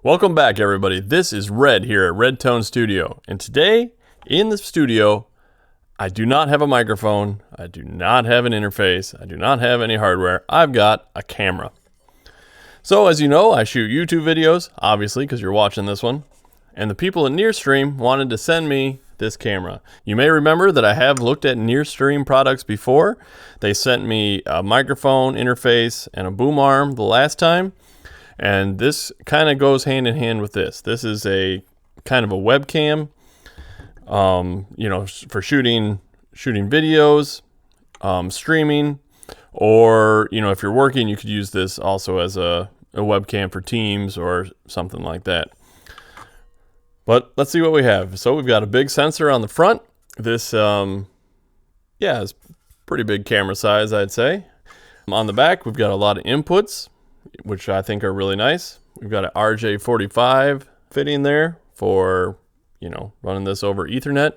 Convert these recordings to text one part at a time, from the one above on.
Welcome back, everybody. This is Red here at Red Tone Studio. And today, in the studio, I do not have a microphone. I do not have an interface. I do not have any hardware. I've got a camera. So, as you know, I shoot YouTube videos, obviously, because you're watching this one. And the people at NearStream wanted to send me this camera. You may remember that I have looked at NearStream products before. They sent me a microphone, interface, and a boom arm the last time. And this kind of goes hand in hand with this. This is a kind of a webcam, for shooting videos, streaming, or, if you're working, you could use this also as a webcam for Teams or something like that. But let's see what we have. So we've got a big sensor on the front. This, is pretty big camera size, I'd say. On the back, we've got a lot of inputs, which I think are really nice. We've got an RJ45 fitting there for, running this over Ethernet.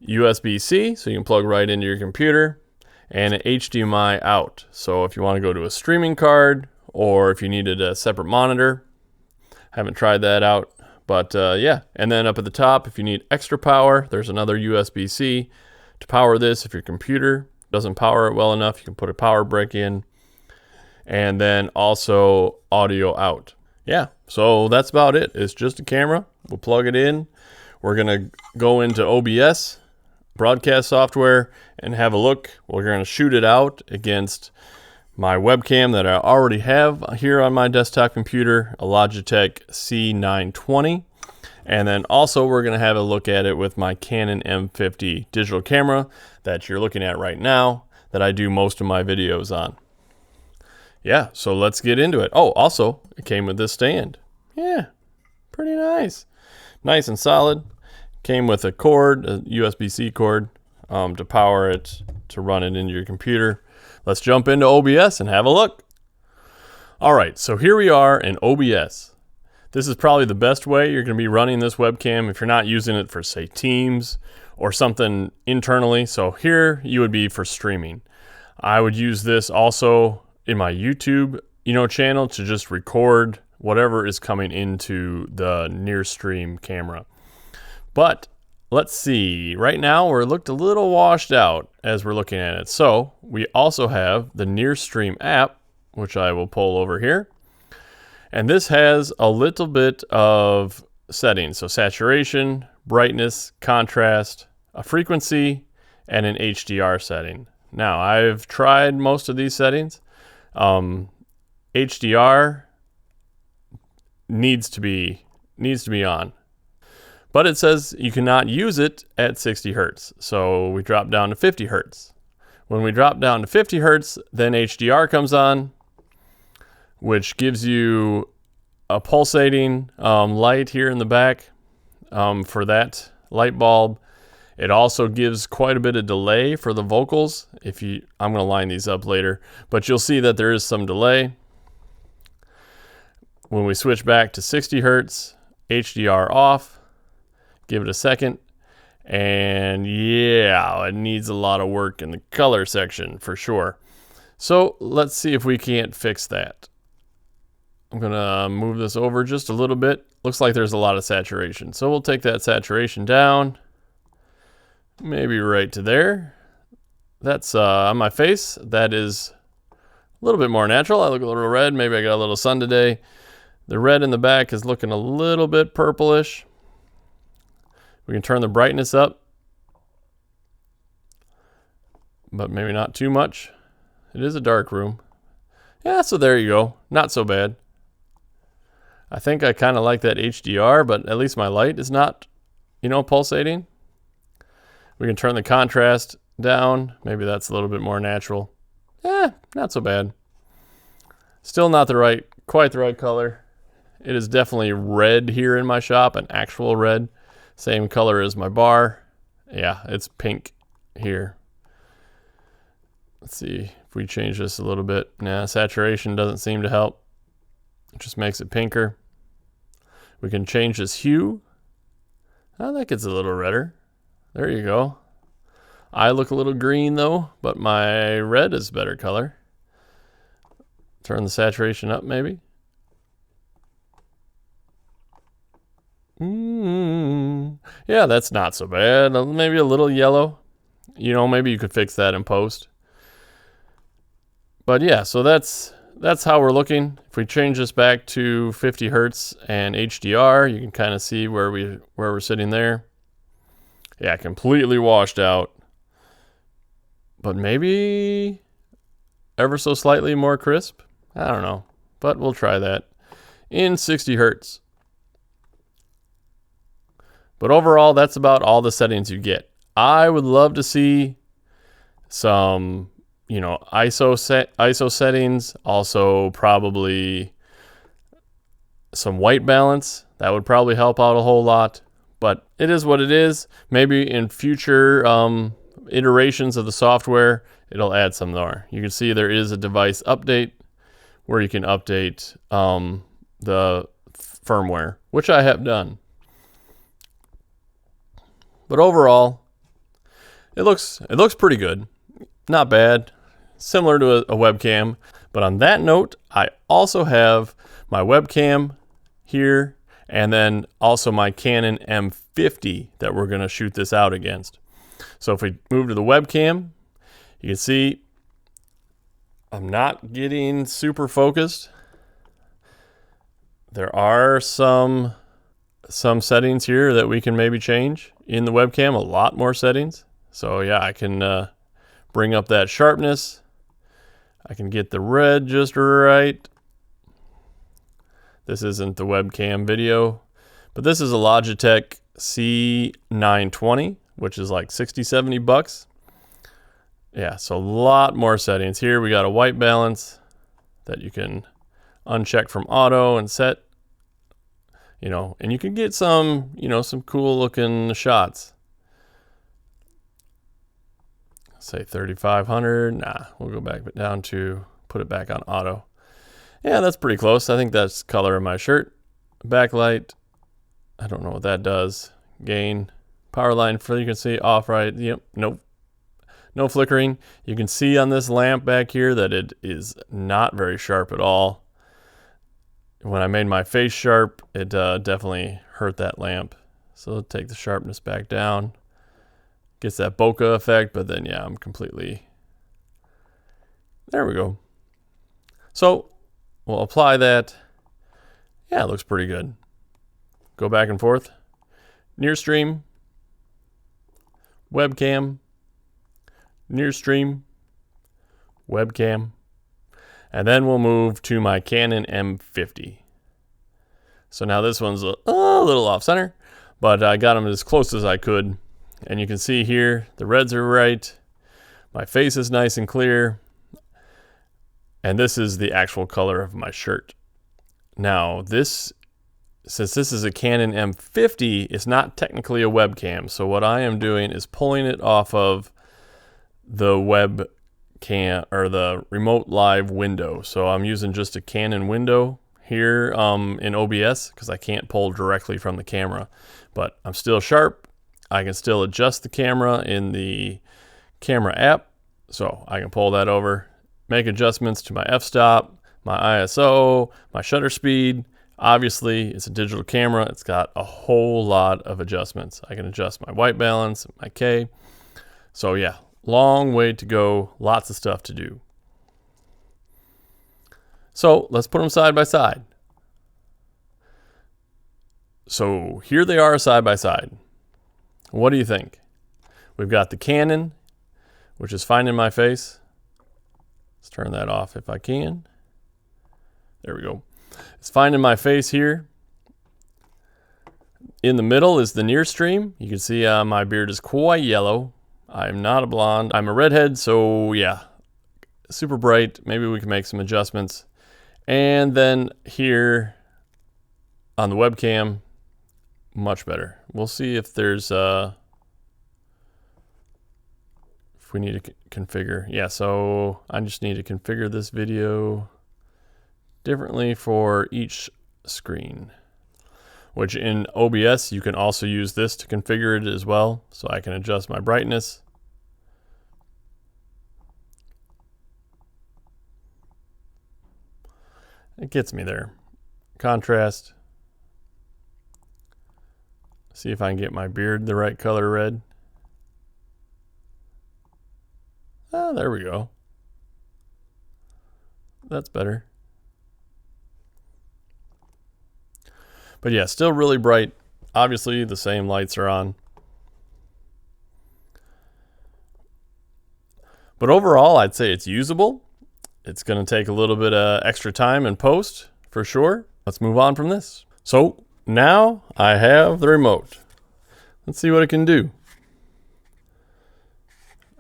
USB-C, so you can plug right into your computer, and an HDMI out. So if you want to go to a streaming card, or if you needed a separate monitor, haven't tried that out, but And then up at the top, if you need extra power, there's another USB-C to power this. If your computer doesn't power it well enough, you can put a power brick in. And then also audio out. Yeah, so that's about it. It's just a camera. We'll plug it in. We're gonna go into OBS, broadcast software, and have a look. We're gonna shoot it out against my webcam that I already have here on my desktop computer, a Logitech C920. And then also we're gonna have a look at it with my Canon M50 digital camera that you're looking at right now, that I do most of my videos on. Yeah, so let's get into it. Oh, also, it came with this stand. Yeah, pretty nice. Nice and solid. Came with a cord, a USB-C cord, to power it, to run it into your computer. Let's jump into OBS and have a look. All right, so here we are in OBS. This is probably the best way you're going to be running this webcam if you're not using it for, say, Teams or something internally. So here you would be for streaming. I would use this also in my YouTube, channel to just record whatever is coming into the NearStream camera. But let's see, right now we're looked a little washed out as we're looking at it. So we also have the NearStream app, which I will pull over here. And this has a little bit of settings. So saturation, brightness, contrast, a frequency, and an HDR setting. Now I've tried most of these settings. HDR needs to be on, but it says you cannot use it at 60 Hertz. So we drop down to 50 Hertz. When we drop down to 50 Hertz, then HDR comes on, which gives you a pulsating light here in the back for that light bulb. It also gives quite a bit of delay for the vocals. I'm going to line these up later, but you'll see that there is some delay. When we switch back to 60 Hertz, HDR off, give it a second, and yeah, it needs a lot of work in the color section for sure. So let's see if we can't fix that. I'm going to move this over just a little bit. Looks like there's a lot of saturation. So we'll take that saturation down. Maybe right to there. That's on my face. That is a little bit more natural. I look a little red. Maybe I got a little sun today. The red in the back is looking a little bit purplish. We can turn the brightness up, but maybe not too much. It is a dark room. Yeah, so there you go. Not so bad. I think I kind of like that HDR, but at least my light is not, pulsating. We can turn the contrast down. Maybe that's a little bit more natural. Not so bad. Still not quite the right color. It is definitely red here in my shop, an actual red. Same color as my bar. Yeah, it's pink here. Let's see if we change this a little bit. Nah, saturation doesn't seem to help. It just makes it pinker. We can change this hue. I think it's a little redder. There you go. I look a little green though, but my red is better color. Turn the saturation up maybe. Yeah, that's not so bad. Maybe a little yellow. You know, maybe you could fix that in post. But yeah, so that's how we're looking. If we change this back to 50 hertz and HDR, you can kind of see where we're sitting there. Yeah, completely washed out. But maybe ever so slightly more crisp. I don't know, but we'll try that in 60 hertz. But overall, that's about all the settings you get. I would love to see some, you know, ISO settings, also probably some white balance. That would probably help out a whole lot, but it is what it is. Maybe in future iterations of the software, it'll add some more. You can see there is a device update where you can update the firmware, which I have done. But overall, it looks pretty good. Not bad. Similar to a webcam. But on that note, I also have my webcam here and then also my Canon M50 that we're going to shoot this out against. So if we move to the webcam, you can see I'm not getting super focused. There are some settings here that we can maybe change in the webcam, a lot more settings. So yeah, I can bring up that sharpness. I can get the red just right. This isn't the webcam video, but this is a Logitech C920, which is like 60, 70 bucks. Yeah, so a lot more settings. Here we got a white balance that you can uncheck from auto and set. You know, and you can get some, you know, some cool looking shots. Say 3500. Nah, we'll go back down to put it back on auto. Yeah, that's pretty close. I think that's the color of my shirt. Backlight. I don't know what that does. Gain. Power line for you can see off right. Yep. Nope. No flickering. You can see on this lamp back here that it is not very sharp at all. When I made my face sharp, it definitely hurt that lamp. So I'll take the sharpness back down. Gets that bokeh effect, but then yeah, I'm completely... There we go. So we'll apply that. Yeah, it looks pretty good. Go back and forth. NearStream. Webcam. NearStream. Webcam. And then we'll move to my Canon M50. So now this one's a little off center, but I got them as close as I could. And you can see here, the reds are right. My face is nice and clear. And this is the actual color of my shirt. Now since this is a Canon M50, it's not technically a webcam. So what I am doing is pulling it off of the webcam or the remote live window. So I'm using just a Canon window here in OBS because I can't pull directly from the camera, but I'm still sharp. I can still adjust the camera in the camera app. So I can pull that over, make adjustments to my f-stop, my ISO, my shutter speed. Obviously it's a digital camera. It's got a whole lot of adjustments. I can adjust my white balance, my K. So yeah, long way to go, lots of stuff to do. So let's put them side by side. So here they are side by side. What do you think? We've got the Canon, which is fine in my face. Let's turn that off if I can. There we go. It's fine in my face here. In the middle is the NearStream. You can see my beard is quite yellow. I'm not a blonde. I'm a redhead, so yeah, super bright. Maybe we can make some adjustments. And then here on the webcam, much better. We'll see if there's if we need to configure. Yeah, so I just need to configure this video differently for each screen, which in OBS you can also use this to configure it as well. So I can adjust my brightness. It gets me there. Contrast. See if I can get my beard the right color red. Ah, there we go. That's better. But yeah, still really bright. Obviously, the same lights are on. But overall, I'd say it's usable. It's going to take a little bit of extra time in post, for sure. Let's move on from this. So now I have the remote. Let's see what it can do.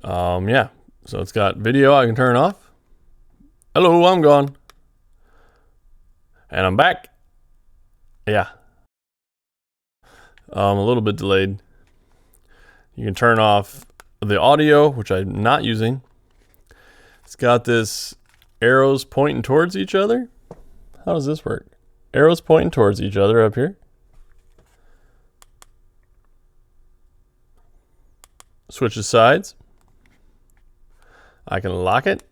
Yeah, so it's got video I can turn off. Hello, I'm gone. And I'm back. Yeah. A little bit delayed. You can turn off the audio, which I'm not using. It's got this arrows pointing towards each other. How does this work? Arrows pointing towards each other up here. Switches sides. I can lock it.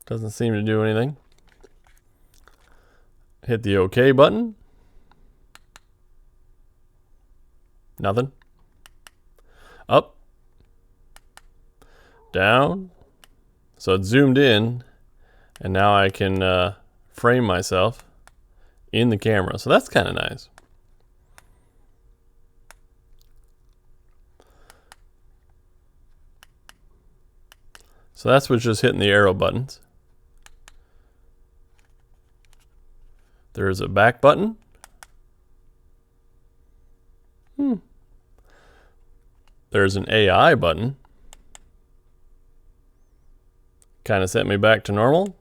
Doesn't seem to do anything. Hit the OK button. Nothing. Up. Down. So it's zoomed in, and now I can frame myself in the camera. So that's kind of nice. So that's with just hitting the arrow buttons. There's a back button. There's an AI button. Kind of set me back to normal.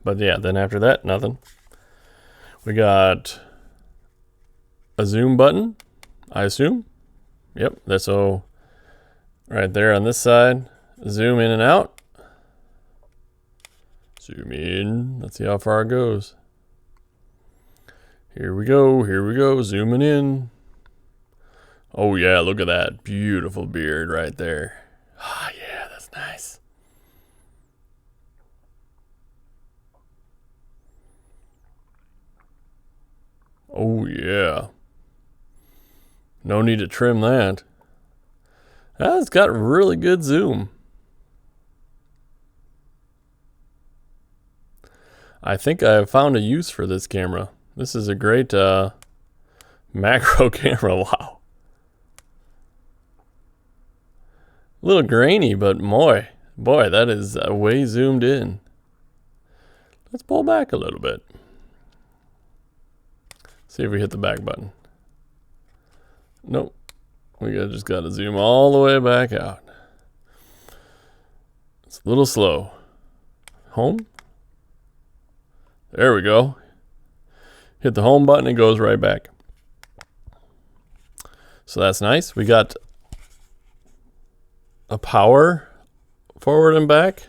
But yeah, then after that, nothing. We got a zoom button, I assume. Yep, that's so right there on this side. Zoom in and out. Zoom in. Let's see how far it goes. Here we go, zooming in. Oh yeah, look at that beautiful beard right there. Ah, yeah, that's nice. Oh yeah. No need to trim that. It's got really good zoom. I think I have found a use for this camera. This is a great macro camera. Wow. A little grainy, but boy, that is way zoomed in. Let's pull back a little bit. See if we hit the back button. Nope. We just got to zoom all the way back out. It's a little slow. Home. There we go. Hit the home button, it goes right back. So that's nice. We got a power forward and back.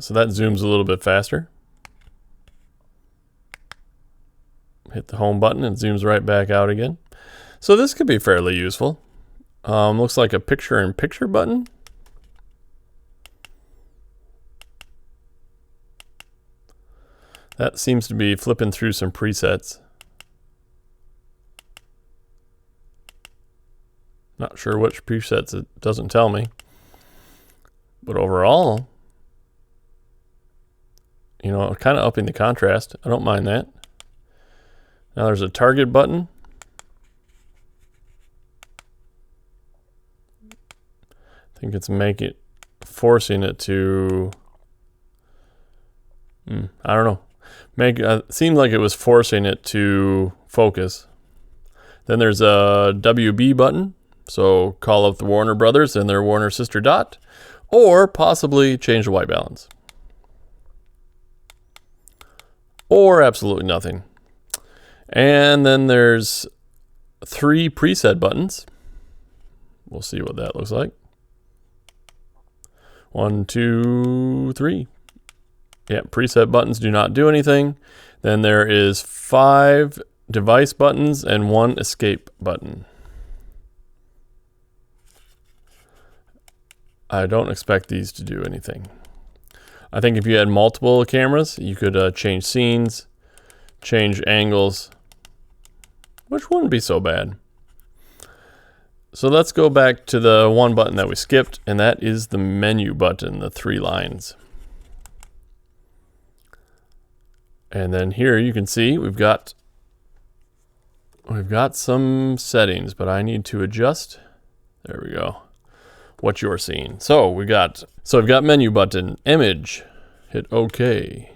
So that zooms a little bit faster. Hit the home button and zooms right back out again. So this could be fairly useful. Looks like a picture-in-picture button. That seems to be flipping through some presets. Not sure which presets, it doesn't tell me. But overall, you know, kind of upping the contrast. I don't mind that. Now there's a target button. I think it's forcing it to, I don't know. Seemed like it was forcing it to focus. Then there's a WB button. So call up the Warner Brothers and their Warner sister dot, or possibly change the white balance. Or absolutely nothing. And then there's 3 preset buttons. We'll see what that looks like. 1, 2, 3. Yeah, preset buttons do not do anything. Then there is 5 device buttons and 1 escape button. I don't expect these to do anything. I think if you had multiple cameras, you could change scenes, change angles, which wouldn't be so bad. So let's go back to the one button that we skipped, and that is the menu button, the 3 lines. And then here you can see we've got some settings, but I need to adjust. There we go. What you're seeing. So we've got menu button, image, hit OK.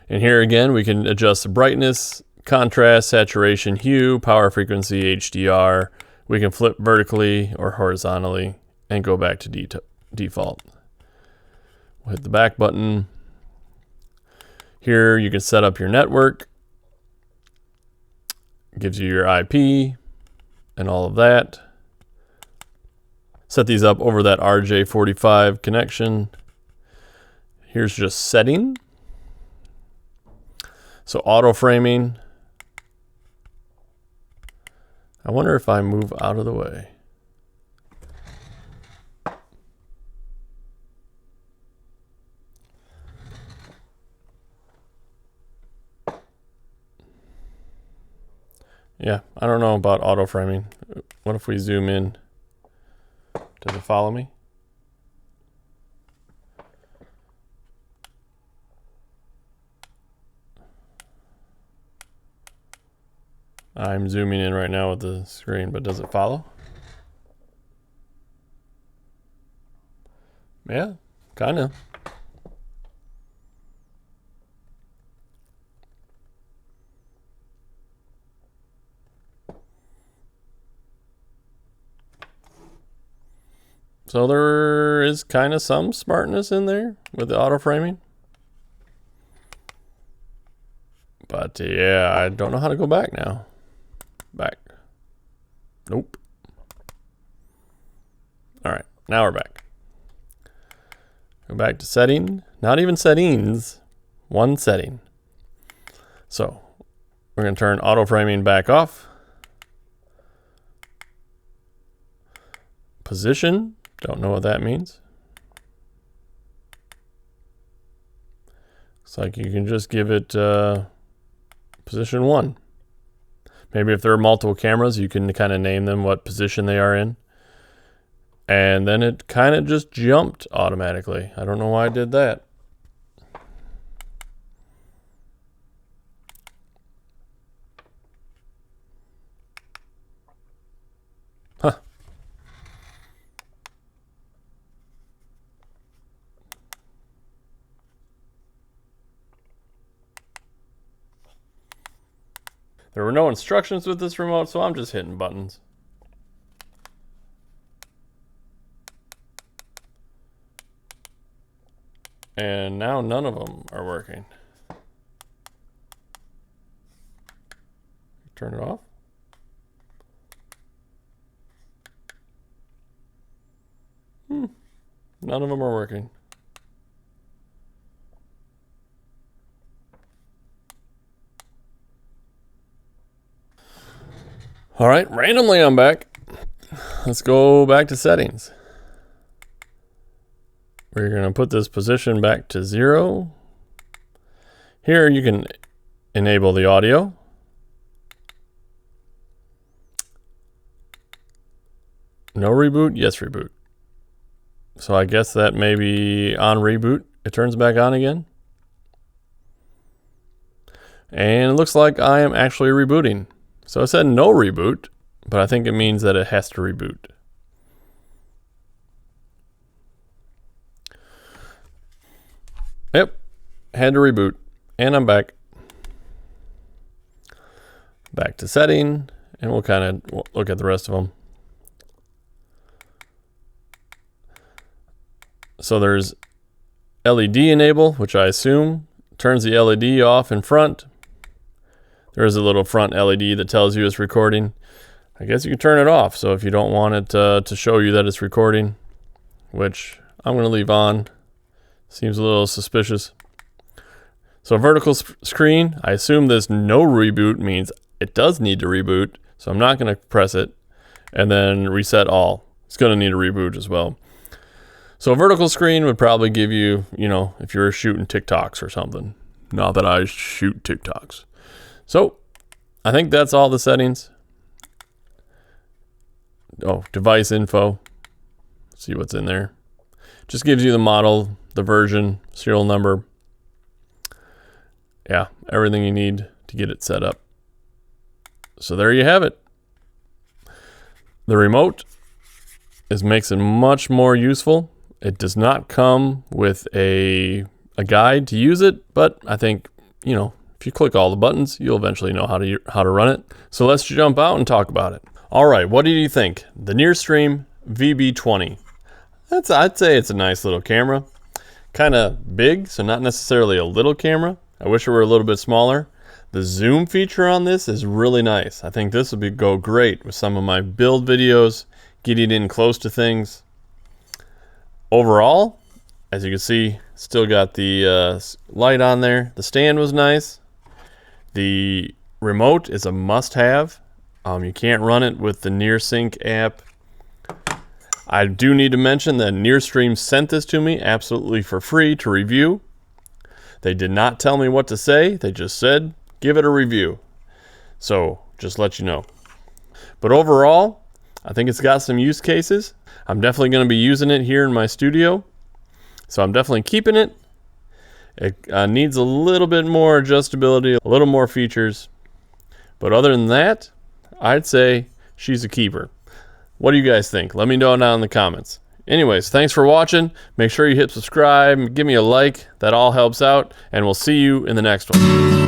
And here again we can adjust the brightness, contrast, saturation, hue, power frequency, HDR. We can flip vertically or horizontally and go back to default. We'll hit the back button. Here you can set up your network. It gives you your IP and all of that. Set these up over that RJ45 connection. Here's just setting. So auto framing. I wonder if I move out of the way. Yeah, I don't know about auto framing. What if we zoom in? Does it follow me? I'm zooming in right now with the screen, but does it follow? Yeah, kind of. So there is kind of some smartness in there with the auto framing. But yeah, I don't know how to go back now. Back. Nope. All right, now we're back. Go back to setting. Not even settings. One setting. So we're going to turn auto framing back off. Position. Don't know what that means. Looks like you can just give it position 1. Maybe if there are multiple cameras, you can kind of name them what position they are in. And then it kind of just jumped automatically. I don't know why I did that. Huh. There were no instructions with this remote, so I'm just hitting buttons. And now none of them are working. Turn it off. None of them are working. All right, randomly I'm back. Let's go back to settings. We're going to put this position back to 0. Here you can enable the audio. No reboot, yes reboot. So I guess that maybe on reboot, it turns back on again. And it looks like I am actually rebooting. So it said no reboot, but I think it means that it has to reboot. Yep, had to reboot, and I'm back. Back to setting, and we'll kind of look at the rest of them. So there's LED enable, which I assume turns the LED off in front. There's a little front LED that tells you it's recording. I guess you can turn it off. So if you don't want it to show you that it's recording, which I'm going to leave on. Seems a little suspicious. So vertical screen, I assume this no reboot means it does need to reboot. So I'm not going to press it. And then reset all. It's going to need a reboot as well. So a vertical screen would probably give you, you know, if you're shooting TikToks or something. Not that I shoot TikToks. So I think that's all the settings. Oh, device info. See what's in there. Just gives you the model, the version, serial number. Yeah, everything you need to get it set up. So there you have it. The remote makes it much more useful. It does not come with a guide to use it, but I think, you know, if you click all the buttons, you'll eventually know how to run it. So let's jump out and talk about it. All right, what do you think? The NearStream VM20. I'd say it's a nice little camera. Kind of big, so not necessarily a little camera. I wish it were a little bit smaller. The zoom feature on this is really nice. I think this would go great with some of my build videos, getting in close to things. Overall, as you can see, still got the light on there. The stand was nice. The remote is a must-have. You can't run it with the NearSync app. I do need to mention that NearStream sent this to me absolutely for free to review. They did not tell me what to say. They just said, give it a review. So, just let you know. But overall, I think it's got some use cases. I'm definitely going to be using it here in my studio. So I'm definitely keeping it. It needs a little bit more adjustability, a little more features. But other than that, I'd say she's a keeper. What do you guys think? Let me know down in the comments. Anyways, thanks for watching. Make sure you hit subscribe, give me a like. That all helps out. And we'll see you in the next one.